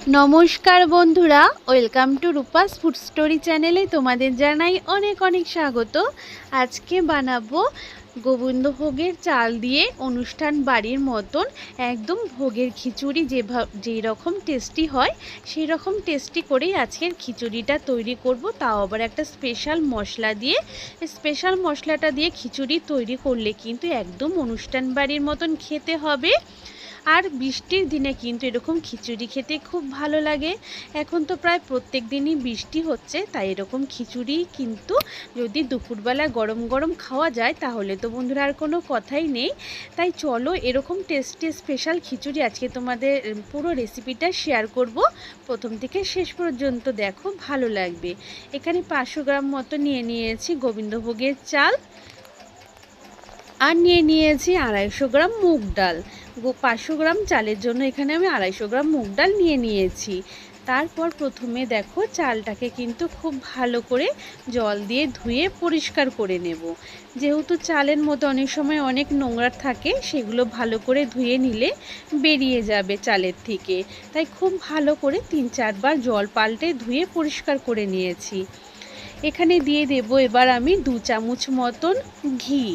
নমস্কার বন্ধুরা, welcome to Rupa's food story চ্যানেলে তোমাদের জানাই অনেক অনেক স্বাগত। আজকে বানাবো গোবিন্দভোগের চাল দিয়ে অনুষ্ঠান বাড়ির মতন একদম ভোগের খিচুড়ি। যেই রকম টেস্টি হয় সেই রকম টেস্টি করেই আজকের খিচুড়িটা তৈরি করব, তাও আবার একটা স্পেশাল মশলা দিয়ে। স্পেশাল মশলাটা দিয়ে খিচুড়ি তৈরি করলে কিন্তু একদম অনুষ্ঠান বাড়ির মতন খেতে হবে। আর বৃষ্টির দিনে কিন্তু এরকম খিচুড়ি খেতে খুব ভালো লাগে। এখন তো প্রায় প্রত্যেক দিনই বৃষ্টি হচ্ছে, তাই এরকম খিচুড়ি কিন্তু যদি দুপুরবেলা গরম গরম খাওয়া যায় তাহলে তো বন্ধুরা আর কোনো কথাই নেই। তাই চলো এরকম টেস্টি স্পেশাল খিচুড়ি আজকে তোমাদের পুরো রেসিপিটা শেয়ার করব। প্রথম থেকে শেষ পর্যন্ত দেখো, ভালো লাগবে। এখানে 500 গ্রাম মতো নিয়েছি গোবিন্দভোগের চাল, আর নিয়েছি 250 গ্রাম মুগ ডাল। 500 গ্রাম চালের জন্য এখানে আমি 250 গ্রাম মুগ ডাল নিয়েছি। তারপর প্রথমে দেখো চালটাকে কিন্তু খুব ভালো করে জল দিয়ে ধুয়ে পরিষ্কার করে নেব। যেহেতু চালের মধ্যে অনেক সময় অনেক নোংরা থাকে, সেগুলো ভালো করে ধুয়ে নিলে বেরিয়ে যাবে চালের থেকে। তাই খুব ভালো করে 3-4 বার জল পাল্টে ধুয়ে পরিষ্কার করে নিয়েছি। এখানে দিয়ে দেব এবার আমি 2 চামচ মতন ঘি।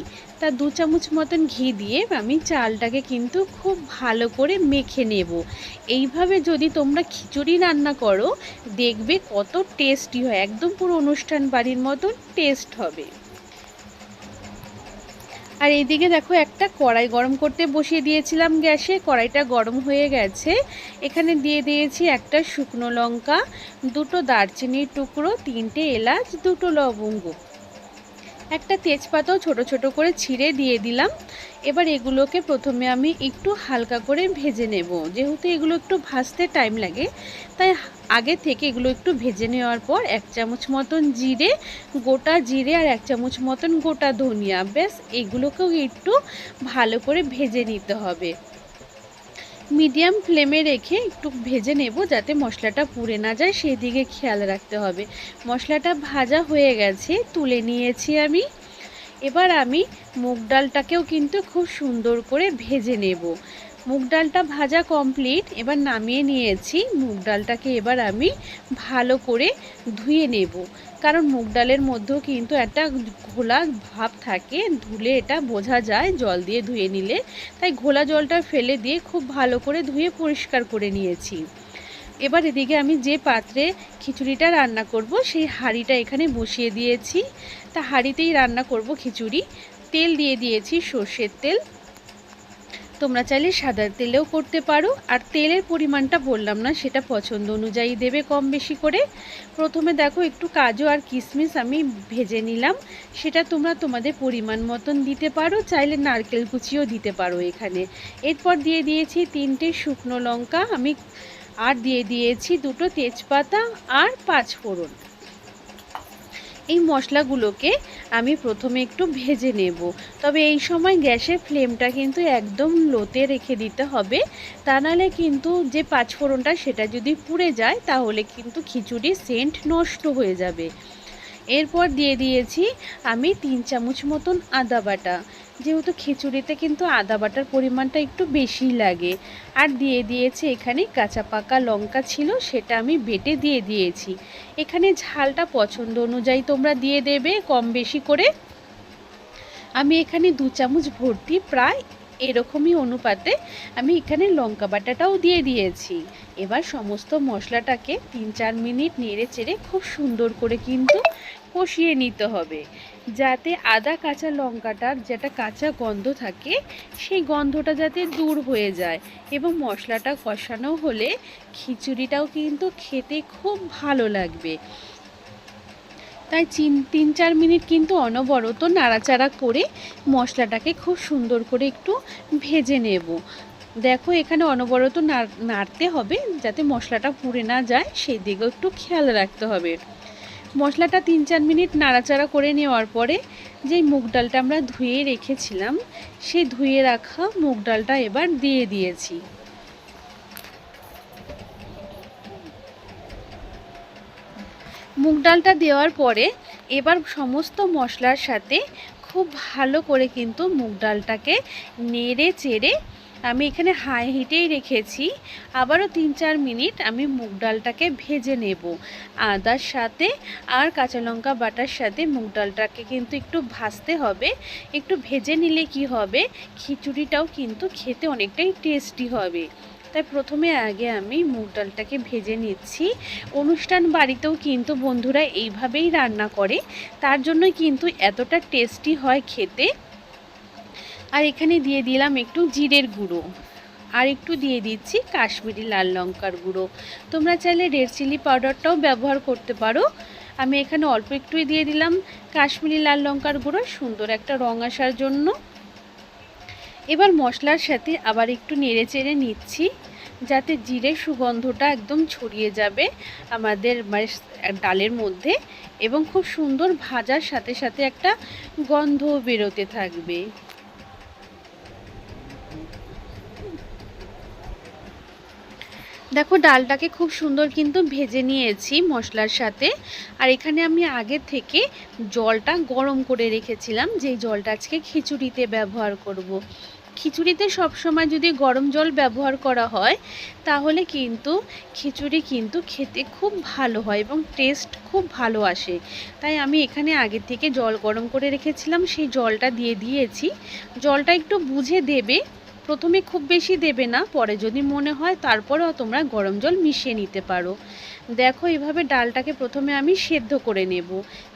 2 চামচ মতন ঘি দিয়ে আমি চালটাকে কিন্তু খুব ভালো করে মেখে নেব। এইভাবে যদি তোমরা খিচুড়ি রান্না করো দেখবে কত টেস্টি হয়, একদম পুরো অনুষ্ঠান বাড়ির মতন টেস্ট হবে। আর এইদিকে দেখো একটা কড়াই গরম করতে বসিয়ে দিয়েছিলাম গ্যাসে। কড়াইটা গরম হয়ে গেছে। এখানে দিয়ে দিয়েছি একটা শুকনো লঙ্কা, 2টো দারচিনির টুকরো, 3টে এলাচ, 2টো লবঙ্গ, একটা তেজপাতাও ছোট ছোট করে ছিঁড়ে দিয়ে দিলাম। এবার এগুলোকে প্রথমে আমি একটু হালকা করে ভেজে নেব। যেহেতু এগুলো একটু ভাজতে টাইম লাগে, তাই আগে থেকে এগুলো একটু ভেজে নেওয়ার পর 1 চামচ মতন জিরে, গোটা জিরে, আর 1 চামচ মতন গোটা ধনিয়া, ব্যাস এগুলোকেও একটু ভালো করে ভেজে নিতে হবে। মিডিয়াম ফ্লেমে রেখে একটু ভেজে নেব, যাতে মশলাটা পুড়ে না যায় সেই দিকে খেয়াল রাখতে হবে। মশলাটা ভাজা হয়ে গেছে, তুলে নিয়েছি আমি। এবার আমি মুগ ডালটাকেও কিন্তু খুব সুন্দর করে ভেজে নেব। মুগ ডালটা ভাজা কমপ্লিট, এবার নামিয়ে নিয়েছি। মুগ ডালটাকে এবার আমি ভালো করে ধুয়ে নেব, কারণ মুগ ডালের মধ্যেও কিন্তু একটা ঘোলা ভাব থাকে, ধুলে এটা বোঝা যায় জল দিয়ে ধুয়ে নিলে। তাই ঘোলা জলটা ফেলে দিয়ে খুব ভালো করে ধুয়ে পরিষ্কার করে নিয়েছি। এবার এদিকে আমি যে পাত্রে খিচুড়িটা রান্না করব সেই হাঁড়িটা এখানে বসিয়ে দিয়েছি। তা হাঁড়িতেই রান্না করব খিচুড়ি। তেল দিয়ে দিয়েছি সর্ষের তেল, তোমরা চাইলে সাদা তেলেও করতে পারো। আর তেলের পরিমাণটা বললাম না, সেটা পছন্দ অনুযায়ী দেবে কম বেশি করে। প্রথমে দেখো একটু কাজু আর কিশমিশ আমি ভেজে নিলাম, সেটা তোমরা তোমাদের পরিমাণ মতন দিতে পারো, চাইলে নারকেল কুচিও দিতে পারো এখানে। এরপর দিয়ে দিয়েছি 3টে শুকনো লঙ্কা আমি, আর দিয়ে দিয়েছি 2টো তেজপাতা আর 5 ফোড়ন। এই মশলাগুলোকে আমি প্রথমে একটু ভেজে নেব, তবে এই সময় গ্যাসের ফ্লেমটা কিন্তু একদম লোতে রেখে দিতে হবে, তা নাহলে কিন্তু যে 5 ফোড়নটা সেটা যদি পুড়ে যায় তাহলে কিন্তু খিচুড়ির সেন্ট নষ্ট হয়ে যাবে। এরপর দিয়ে দিয়েছি আমি 3 চামচ মতন আদা বাটা। যেহেতু খিচুড়িতে কিন্তু আদা বাটার পরিমাণটা একটু বেশি লাগে। আর দিয়ে দিয়েছি এখানে কাঁচা পাকা লঙ্কা ছিল, সেটা আমি বেটে দিয়ে দিয়েছি। এখানে ঝালটা পছন্দ অনুযায়ী তোমরা দিয়ে দেবে কম বেশি করে। আমি এখানে 2 চামচ ভর্তি প্রায় এরকমই অনুপাতে আমি এখানে লঙ্কা বাটাটাও দিয়ে দিয়েছি। এবার সমস্ত মশলাটাকে 3-4 মিনিট নেড়ে চেড়ে খুব সুন্দর করে কিন্তু কষিয়ে নিতে হবে, যাতে আদা কাঁচা লঙ্কাটার যেটা কাঁচা গন্ধ থাকে সেই গন্ধটা যাতে দূর হয়ে যায়। এবং মশলাটা কষানো হলে খিচুড়িটাও কিন্তু খেতে খুব ভালো লাগবে। তাই 3-4 মিনিট কিন্তু অনবরত নাড়াচাড়া করে মশলাটাকে খুব সুন্দর করে একটু ভেজে নেব। দেখো এখানে অনবরত নাড়তে হবে, যাতে মশলাটা পুড়ে না যায় সেই দিকেও একটু খেয়াল রাখতে হবে। মশলাটা 3-4 মিনিট নাড়াচাড়া করে নেওয়ার পরে যেই মুগ ডালটা আমরা ধুয়ে রেখেছিলাম সেই ধুয়ে রাখা মুগ ডালটা এবার দিয়ে দিয়েছি। মুগ ডালটা দেওয়ার পরে এবার সমস্ত মশলার সাথে খুব ভালো করে কিন্তু মুগ ডালটাকে নেড়ে চেড়ে আমি এখানে হাই হিটেই রেখেছি। আবারও 3-4 মিনিট আমি মুগ ডালটাকে ভেজে নেব। আদার সাথে আর কাঁচা লঙ্কা বাটার সাথে মুগ ডালটাকে কিন্তু একটু ভাজতে হবে। একটু ভেজে নিলে কি হবে, খিচুড়িটাও কিন্তু খেতে অনেকটাই টেস্টি হবে। তাই প্রথমে আগে আমি মুগ ডালটাকে ভেজে নিচ্ছি। অনুষ্ঠান বাড়িতেও কিন্তু বন্ধুরা এইভাবেই রান্না করে, তার জন্যই কিন্তু এতটা টেস্টি হয় খেতে। আর এখানে দিয়ে দিলাম একটু জিরের গুঁড়ো, আর একটু দিয়ে দিচ্ছি কাশ্মীরি লাল লঙ্কার গুঁড়ো। তোমরা চাইলে রেড চিলি পাউডারটাও ব্যবহার করতে পারো। আমি এখানে অল্প একটুই দিয়ে দিলাম কাশ্মীরি লাল লঙ্কার গুঁড়ো, সুন্দর একটা রং আসার জন্য। এবার মশলার সাথে আবার একটু নেড়ে চেড়ে নিচ্ছি, যাতে জিরের সুগন্ধটা একদম ছড়িয়ে যাবে আমাদের ডালের মধ্যে, এবং খুব সুন্দর ভাজার সাথে সাথে একটা গন্ধ বেরোতে থাকবে। দেখো ডালটাকে খুব সুন্দর কিন্তু ভেজে নিয়েছি মশলার সাথে। আর এখানে আমি আগে থেকে জলটা গরম করে রেখেছিলাম, যেই জলটা আজকে খিচুড়িতে ব্যবহার করব। খিচুড়িতে সবসময় যদি গরম জল ব্যবহার করা হয় তাহলে কিন্তু খিচুড়ি কিন্তু খেতে খুব ভালো হয় এবং টেস্ট খুব ভালো আসে। তাই আমি এখানে আগে থেকে জল গরম করে রেখেছিলাম, সেই জলটা দিয়ে দিয়েছি। জলটা একটু বুঝে দেবে, প্রথমে খুব বেশি দেবে না, পরে যদি মনে হয় তারপরেও তোমরা গরম জল মিশিয়ে নিতে পারো। দেখো এভাবে ডালটাকে প্রথমে আমি সেদ্ধ করে নেব।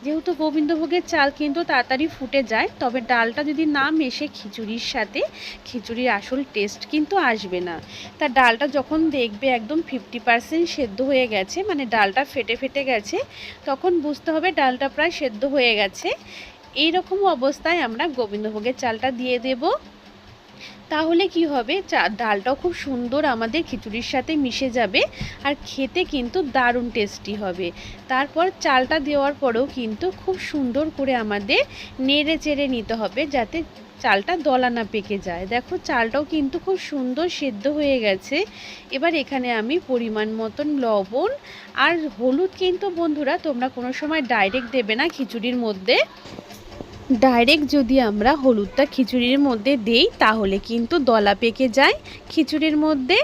যেহেতু গোবিন্দভোগের চাল কিন্তু তাড়াতাড়ি ফুটে যায়, তবে ডালটা যদি না মেশে খিচুড়ির সাথে, খিচুড়ির আসল টেস্ট কিন্তু আসবে না। তা ডালটা যখন দেখবে একদম 50% সেদ্ধ হয়ে গেছে, মানে ডালটা ফেটে ফেটে গেছে, তখন বুঝতে হবে ডালটা প্রায় সেদ্ধ হয়ে গেছে। এই রকম অবস্থায় আমরা গোবিন্দভোগের চালটা দিয়ে দেব। তাহলে কি হবে, ডালটাও খুব সুন্দর আমাদের খিচুড়ির সাথে মিশে যাবে, আর খেতে কিন্তু দারুণ টেস্টি হবে। তারপর চালটা দেওয়ার পরেও কিন্তু খুব সুন্দর করে আমাদের নেড়ে চেড়ে নিতে হবে, যাতে চালটা দলা না পেকে যায়। দেখো চালটাও কিন্তু খুব সুন্দর সেদ্ধ হয়ে গেছে। এবার এখানে আমি পরিমাণ মতন লবণ আর হলুদ কিন্তু বন্ধুরা তোমরা কোনো সময় ডাইরেক্ট দেবে না খিচুড়ির মধ্যে। ডাইরেক্ট যদি আমরা হলুদটা খিচুড়ির মধ্যে দেই তাহলে কিন্তু দলা পেকে যায় খিচুড়ির মধ্যে,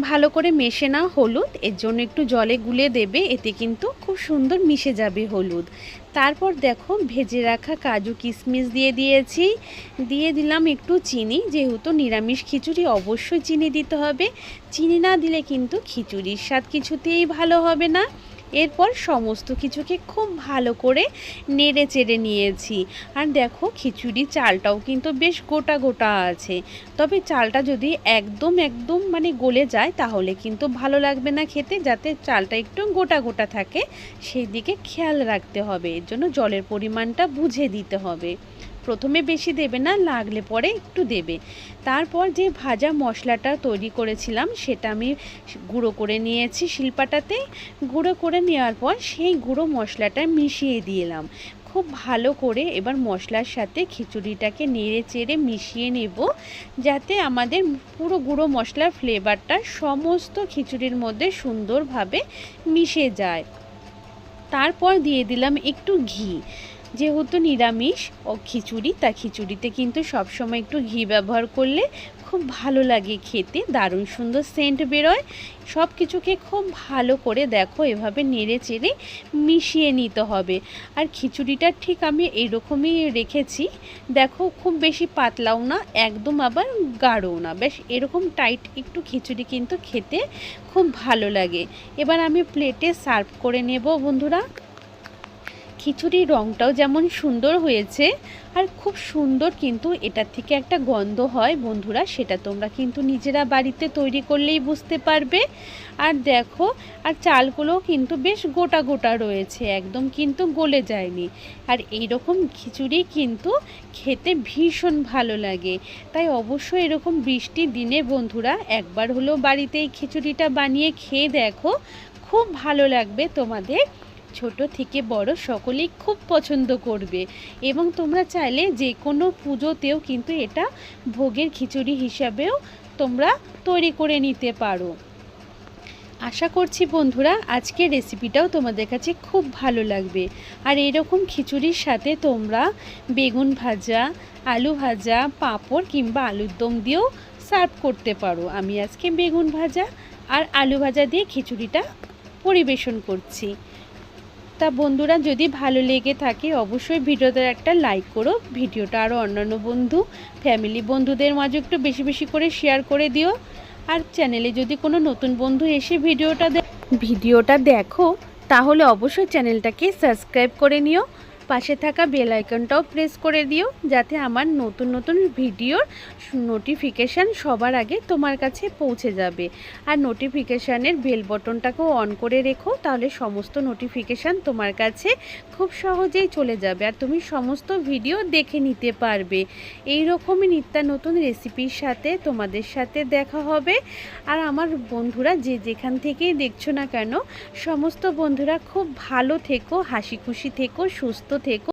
ভালো করে মেশে না হলুদ, এর জন্য একটু জলে গুলে দেবে, এতে কিন্তু খুব সুন্দর মিশে যাবে হলুদ। তারপর দেখো ভেজে রাখা কাজু কিশমিশ দিয়ে দিয়েছি, দিয়ে দিলাম একটু চিনি, যেহেতু নিরামিষ খিচুড়ি অবশ্যই চিনি দিতে হবে, চিনি না দিলে কিন্তু খিচুড়ির স্বাদ কিছুতেই ভালো হবে না। এরপর সমস্ত কিছুকে খুব ভালো করে নেড়ে চেড়ে নিয়েছি। আর দেখো খিচুড়ি চালটাও কিন্তু বেশ গোটা গোটা আছে, তবে চালটা যদি একদম একদম মানে গলে যায় তাহলে কিন্তু ভালো লাগবে না খেতে, যাতে চালটা একটু গোটা গোটা থাকে সেই দিকে খেয়াল রাখতে হবে। এর জন্য জলের পরিমাণটা বুঝে দিতে হবে, প্রথমে বেশি দেবে না, লাগলে পরে একটু দেবে। তারপর যে ভাজা মশলাটা তৈরি করেছিলাম সেটা আমি গুঁড়ো করে নিয়েছি শিলপাটাতে। গুঁড়ো করে নেওয়ার পর সেই গুঁড়ো মশলাটা মিশিয়ে দিলাম খুব ভালো করে। এবার মশলার সাথে খিচুড়িটাকে নেড়ে চেড়ে মিশিয়ে নেব, যাতে আমাদের পুরো গুঁড়ো মশলার ফ্লেভারটা সমস্ত খিচুড়ির মধ্যে সুন্দরভাবে মিশে যায়। তারপর দিয়ে দিলাম একটু ঘি, যেহেতু নিরামিষ ও খিচুড়ি, তা খিচুড়িতে কিন্তু সবসময় একটু ঘি ব্যবহার করলে খুব ভালো লাগে খেতে, দারুণ সুন্দর সেন্ট বেরোয়। সব কিছুকে খুব ভালো করে দেখো এভাবে নেড়ে চেড়ে মিশিয়ে নিতে হবে। আর খিচুড়িটা ঠিক আমি এইরকমই রেখেছি, দেখো খুব বেশি পাতলাও না, একদম আবার গাঢ়ও না, বেশ এরকম টাইট একটু খিচুড়ি কিন্তু খেতে খুব ভালো লাগে। এবার আমি প্লেটে সার্ভ করে নেব বন্ধুরা। খিচুড়ির রঙটাও যেমন সুন্দর হয়েছে, আর খুব সুন্দর কিন্তু এটার থেকে একটা গন্ধ হয় বন্ধুরা, সেটা তোমরা কিন্তু নিজেরা বাড়িতে তৈরি করলেই বুঝতে পারবে। আর দেখো আর চালগুলো কিন্তু বেশ গোটা গোটা রয়েছে, একদম কিন্তু গলে যায়নি। আর এই রকম খিচুড়ি কিন্তু খেতে ভীষণ ভালো লাগে। তাই অবশ্যই এরকম বৃষ্টির দিনে বন্ধুরা একবার হলেও বাড়িতে এই খিচুড়িটা বানিয়ে খেয়ে দেখো, খুব ভালো লাগবে তোমাদের। ছোট থেকে বড় সকলেই খুব পছন্দ করবে, এবং তোমরা চাইলে যে কোনো পুজোতেও কিন্তু এটা ভোগের খিচুড়ি হিসাবেও তোমরা তৈরি করে নিতে পারো। আশা করছি বন্ধুরা আজকের রেসিপিটাও তোমাদের কাছে খুব ভালো লাগবে। আর এরকম খিচুড়ির সাথে তোমরা বেগুন ভাজা, আলু ভাজা, পাঁপড় কিংবা আলুর দম দিয়েও সার্ভ করতে পারো। আমি আজকে বেগুন ভাজা আর আলু ভাজা দিয়ে খিচুড়িটা পরিবেশন করছি। তা বন্ধুরা, যদি ভালো লেগে থাকে অবশ্যই ভিডিওতে একটা লাইক করো। ভিডিওটা আরও অন্যান্য বন্ধু, ফ্যামিলি, বন্ধুদের মাঝে একটু বেশি বেশি করে শেয়ার করে দিও। আর চ্যানেলে যদি কোনো নতুন বন্ধু এসে ভিডিওটা দেখো তাহলে অবশ্যই চ্যানেলটাকে সাবস্ক্রাইব করে নিও। পাশে থাকা বেল আইকনটাও প্রেস করে দিও, যাতে আমার নতুন নতুন ভিডিওর নোটিফিকেশান সবার আগে তোমার কাছে পৌঁছে যাবে। আর নোটিফিকেশানের বেল বটনটাকেও অন করে রেখো, তাহলে সমস্ত নোটিফিকেশান তোমার কাছে খুব সহজেই চলে যাবে আর তুমি সমস্ত ভিডিও দেখে নিতে পারবে। এই রকমই নিত্য নতুন রেসিপির সাথে তোমাদের সাথে দেখা হবে। আর আমার বন্ধুরা যে যেখান থেকেই দেখছো না কেন, সমস্ত বন্ধুরা খুব ভালো থেকো, হাসি খুশি থেকো, সুস্থ থেকো।